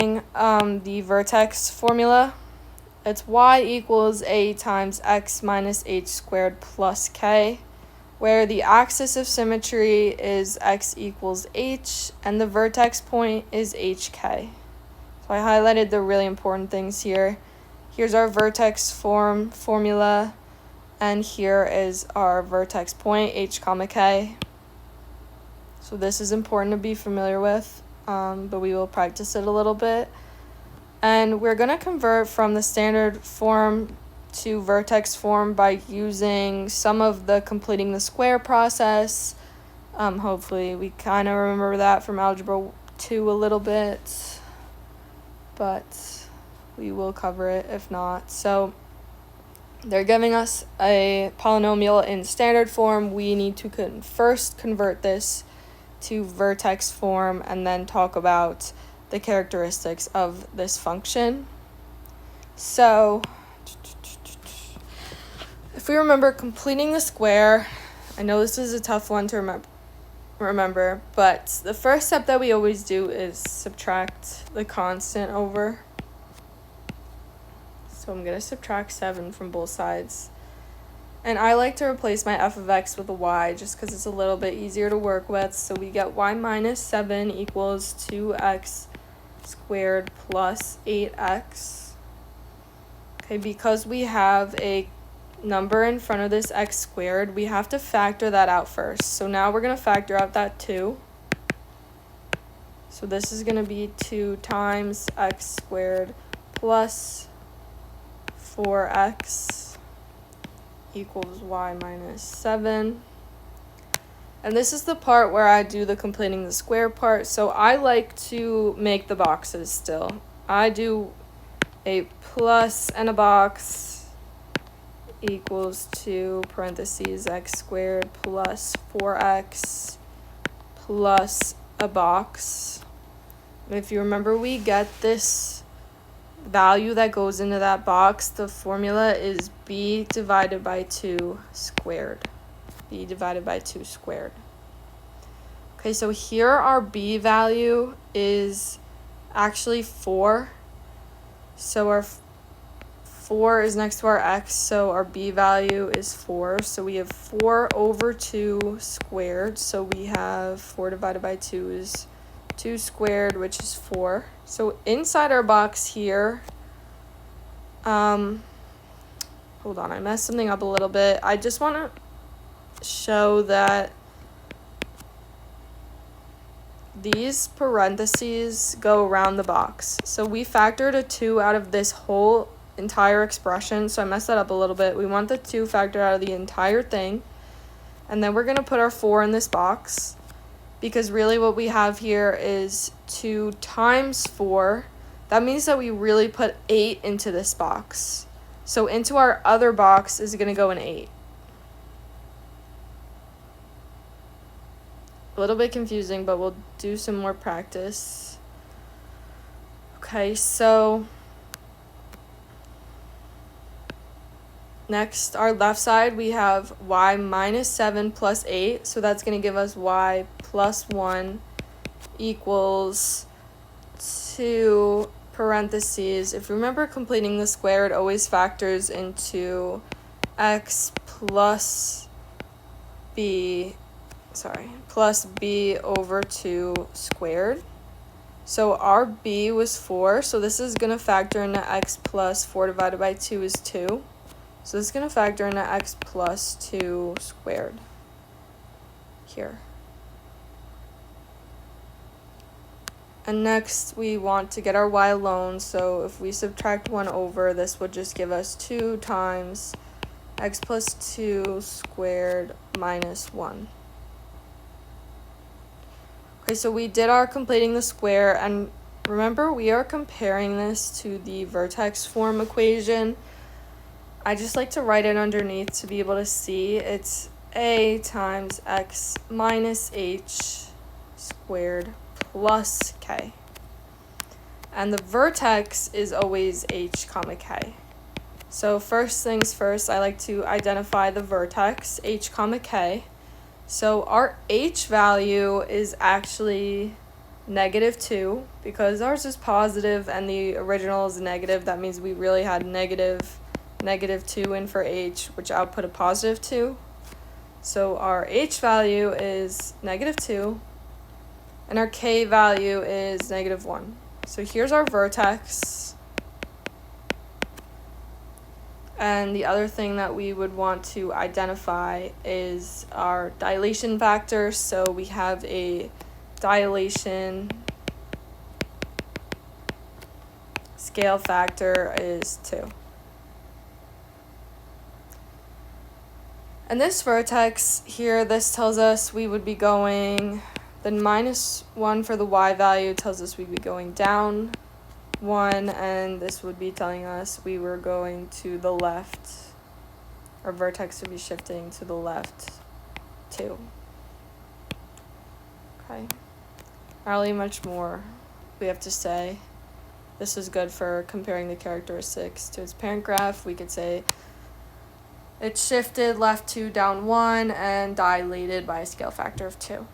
the vertex formula. It's y equals a times x minus h squared plus k, where the axis of symmetry is x equals h and the vertex point is hk. So I highlighted the really important things here. Here's our vertex formula, and here is our vertex point, h comma k. So this is important to be familiar with, but we will practice it a little bit. And we're going to convert from the standard form to vertex form by using some of the completing the square process. Hopefully we kind of remember that from Algebra 2 a little bit, but we will cover it if not. So they're giving us a polynomial in standard form. We need to first convert this to vertex form and then talk about the characteristics of this function. So if we remember completing the square, I know this is a tough one to remember, but the first step that we always do is subtract the constant over. So I'm going to subtract 7 from both sides. And I like to replace my f of x with a y just because it's a little bit easier to work with. So we get y minus 7 equals 2x squared plus 8x. Okay, because we have a number in front of this x squared, we have to factor that out first. So now we're going to factor out that 2. So this is going to be 2 times x squared plus 4x equals y minus 7. And this is the part where I do the completing the square part. So I like to make the boxes still. I do a plus and a box equals 2 parentheses x squared plus 4x plus a box. And if you remember, we get this value that goes into that box. The formula is b divided by 2 squared. B divided by 2 squared. Okay, so here our b value is actually 4. So our 4 is next to our x, so our b value is 4. So we have 4 over 2 squared. So we have 4 divided by 2 is 2 squared, which is 4. So inside our box here, hold on, I messed something up a little bit. I just want to show that these parentheses go around the box. So we factored a 2 out of this whole entire expression. So I messed that up a little bit. We want the 2 factored out of the entire thing. And then we're going to put our 4 in this box, because really what we have here is 2 times 4. That means that we really put 8 into this box. So into our other box is going to go an 8. A little bit confusing, but we'll do some more practice. Okay, so next, our left side, we have y minus 7 plus 8. So that's going to give us y plus 1 equals 2 parentheses. If you remember completing the square, it always factors into x plus b over 2 squared. So our b was 4, so this is going to factor into x plus 4 divided by 2 is 2. So this is going to factor into x plus 2 squared here. And next we want to get our y alone, so if we subtract 1 over, this would just give us 2 times x plus 2 squared minus 1. Okay, so we did our completing the square, and remember we are comparing this to the vertex form equation. I just like to write it underneath to be able to see. It's a times x minus h squared plus k. And the vertex is always h comma k. So first things first, I like to identify the vertex, h comma k. So our h value is actually -2, because ours is positive and the original is negative. That means we really had -2 in for h, which output a +2. So our h value is -2, and our k value is -1. So here's our vertex. And the other thing that we would want to identify is our dilation factor. So we have a dilation scale factor is 2. And this vertex here, this tells us we would be going, then -1 for the y value tells us we'd be going down 1, and this would be telling us we were going to the left. Our vertex would be shifting to the left 2. Okay. Not really much more we have to say. This is good for comparing the characteristics to its parent graph. We could say it shifted left 2 down 1 and dilated by a scale factor of 2.